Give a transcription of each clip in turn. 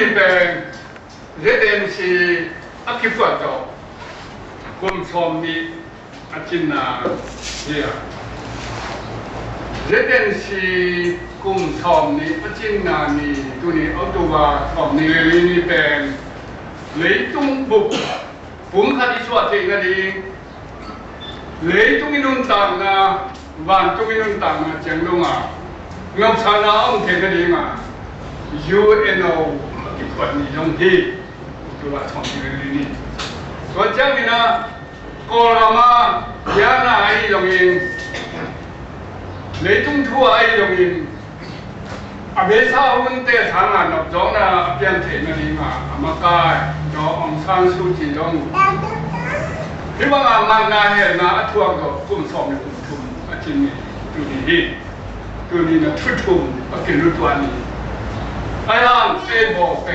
里边这点是阿基法多，共创的阿金呐，是啊，这点是共创的阿金呐，你对你奥多巴创的里边，雷东部，我们看你说这个的，雷东一弄当啊，万东一弄当啊，讲弄啊，我参加我们这个的嘛。UNO 一款一种的，对吧？创新的理念。所以讲呢，过了嘛，也那一种人，雷中土啊一种人，啊，没啥问题，长安那种呢，变天那里嘛，阿妈该，就昂山素季种，希望阿妈那些那ทั่个共创的共同，啊，今年就你那出土，啊，给路端的。哎呀，这部分，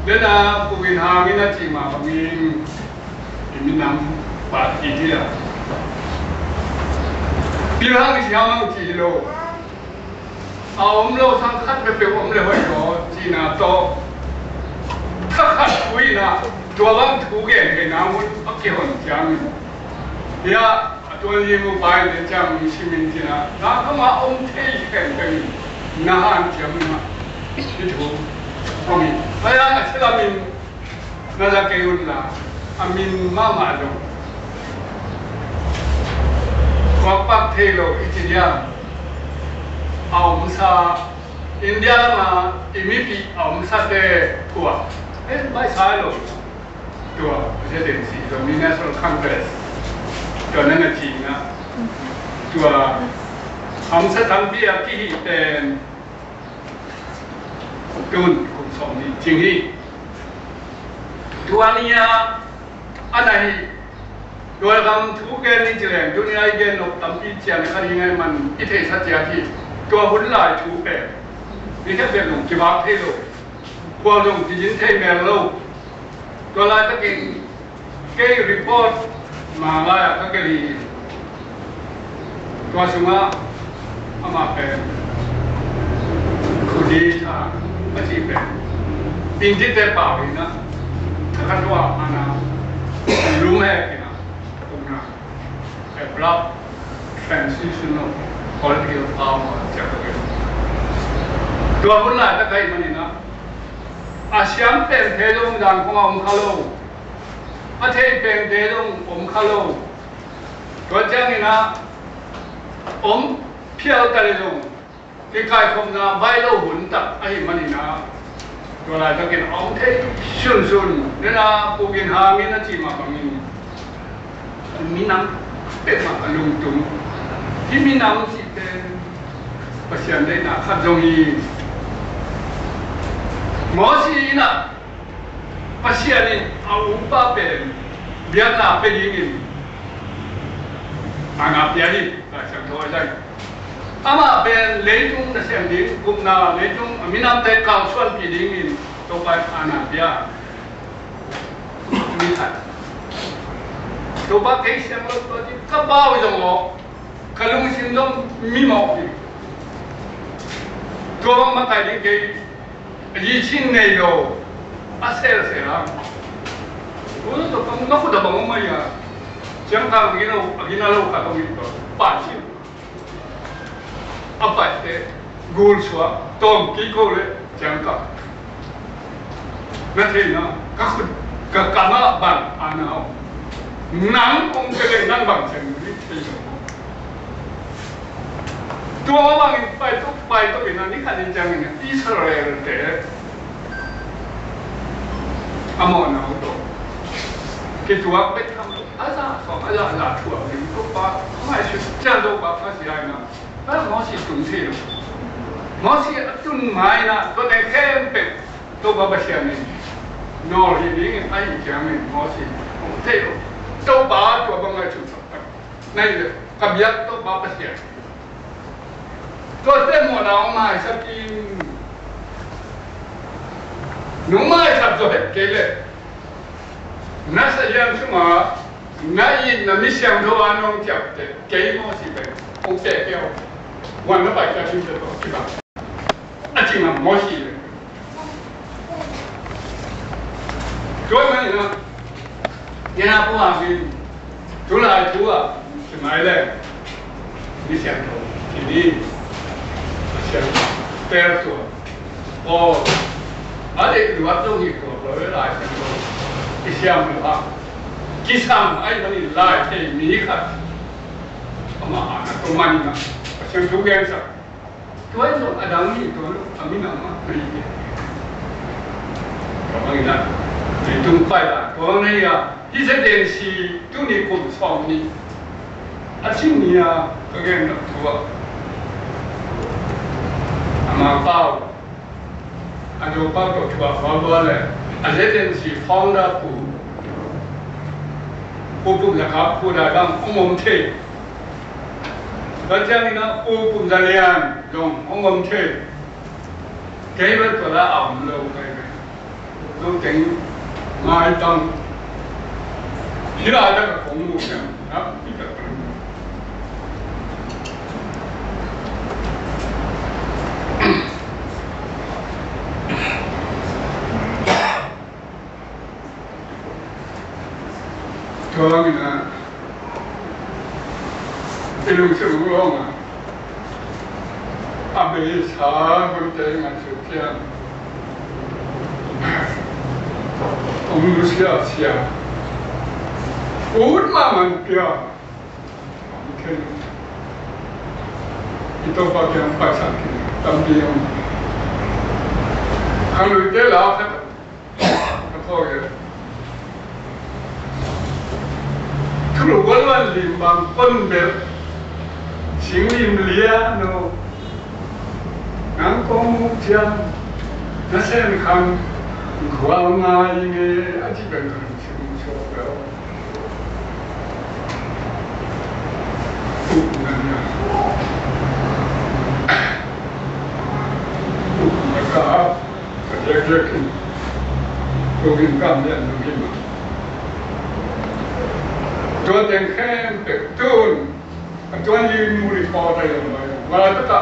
人家不给他，人家起码不给，你们能把记住啊？平常是他们记录，啊，我们路上看的比我们的会多，记那多，他看会呢，做完图给他们不给很讲，呀，做业务白的讲市民去啊，那他妈我们推荐给你，那还讲嘛？一图，后面，哎呀，这个面，那个给我啦，啊面妈妈种，我把铁路一直样，啊我们啥，印度嘛，一米比啊我们啥的多，哎买啥路，多，这点是，就你那时候Congress，就那个钱啊，多，我们啥当地啊，记的。跟共创的经历，图安尼啊，安那是，如果咱土建的这样，就你那一间路，当地讲的，看应该蛮一天才讲起，多本来土建，你看这路几百铁路，或用自行车面路，多来这个，给 report 马来啊，这个里，多什么，阿妈边，苦力啊。不是呗，并且在保里呢，他看说啊那，路海的呢，我们啊，不知 transitional quality of power 讲这个，多本来他可以么呢？啊，想变这种人工我们看喽，啊，这变这种我们看喽，所以讲呢，我们票的那种。cái cái không ra vay đâu hỗn tạp ai mà đi na rồi lại cái ông thấy xuân xuân nên là cô kiến hà mình là chỉ mà bằng mình nắm để mà lung tung khi mình nắm chỉ để bác sĩ đây là khát giống như mỗi gì na bác sĩ này ông ba bên biết là bên gì anh áp giá đi là chẳng thôi đây阿妈边雷中的乡邻，我们那雷中闽南在高川比邻里都在安那边，你看，都把给乡了，到底可包一种哦，可能行动密毛的，多我们带领给疫情内有啊谁了谁了，我那都那不得帮我们呀，香港给那路看到一个半斤。apa te gul swa tom ki ko le jangka na the na ka kama ban ana nang ong ke le nang bang chen ni te to bang pai to ina ni kan jang ni Israel te amo na to ke tuak pe tham asa so asa tuak ni to ba mai shi jan do ba pa si ai na那我是准确的，我是准买啦，都在看病，都不不想的，脑里面还有讲的，我是准确的，都把做帮我出手的，那个隔壁都把不想，做这么老买啥金，农买啥做的给了，那是样什么？那没想到啊，农讲的给我是的，我改掉。我那摆下去的东西吧，那今晚没事的。所以呢，人家不放心，出来出啊，是买的，你想头，你想这样做，哦，而且如果中意做，落来成功，一想的话，几场哎，那你来给米看，嘛，那多慢呢，像中间上，多一种啊，当你多啊，米那嘛可以。 咁樣啦，嚟中快啦。講呢啊，呢隻電視都你共創呢，今年啊，嗰個人圖啊，阿媽包，阿做包個圖啊，包過嚟，阿隻電視放得ปูนะครับปูได้บ้างองค์เทศแล้วจากนี้นะปูจะเรียนลงองค์เทศเกี่ยวกับตัวละอ่ำลงไป 都整挨灯，你来那个公务员啊，一个灯。这方面呢，一路成功啊，阿没查过这样事情。 Sia, ud maman pia, mungkin itu bagian pasal kita, tapi yang kalau dia lah apa ya, kalau walau limbang pun ber, sing limlia no, angkong jam, nasi kan. 光啊，应该基本可能清楚了。不能呀，不能搞，这个都跟干练东西嘛。ตัวเต็งแค่เป็ดตุนตัวยืนมือพอได้ยังไงว่าแต่ก็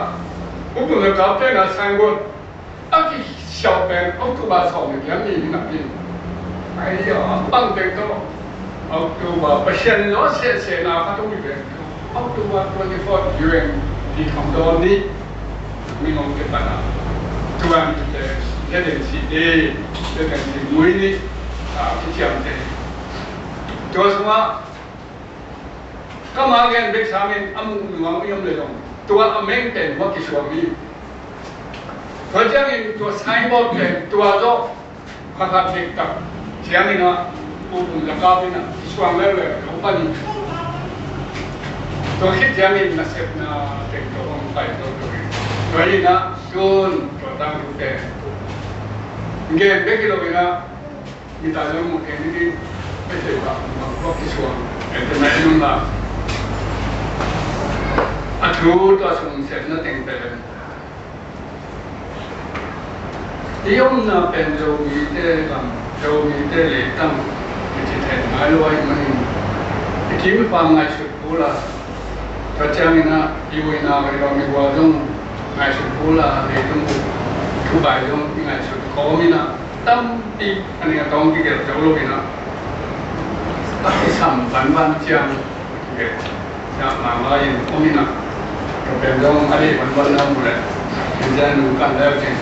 ผมก็เลยกลับไปนะสังกัดอันที่ 小班奥多巴草的原理那边，哎呀，棒得多！奥多巴不现在现哪他都没变，奥多巴24元，你看到你，没弄的办啊？突然这点是的，这点是每年啊是这样的。做什么？干嘛跟别上面阿姆王用那种，多阿明点我给说明。 เพราะฉะนั้นตัวไซบอร์ดเป็นตัวโลกพัฒนาเด็กกับเสียงนี่นะผู้ดูแลก็เป็นนะสว่างแล้วเลยเขาปั้นตัวคิดเสียงนี่นะเสพนะเด็กตัวไปตัวนี้นะจนตัวตั้งตัวเด็กเงี้ยเด็กที่เราเป็นนะมีตาจมูกแค่นี้ไม่ใช่ว่ามันก็คิดสว่างแต่ไม่นุ่มละอัดรูตัวสมเสร็จนั่นเองแต่ ที่ยมน่ะเป็นโจมีเตกันโจมีเตเล็กตั้งที่แทนไม้ลอยมันที่มีความง่ายสุดกูละพระเจ้านี่นะอยู่ในนาบริวารมีว่าจงง่ายสุดกูละเด็กต้องทุบใบจงง่ายสุดเขามีนะตั้มตีอันนี้ต้องที่เกิดจากโลกนี่นะที่สามวันเชียงเกิดจากมาอย่างเขามีนะก็เป็นจงอะไรวันนั้นหมดเลยที่จะรู้กันแล้วจริง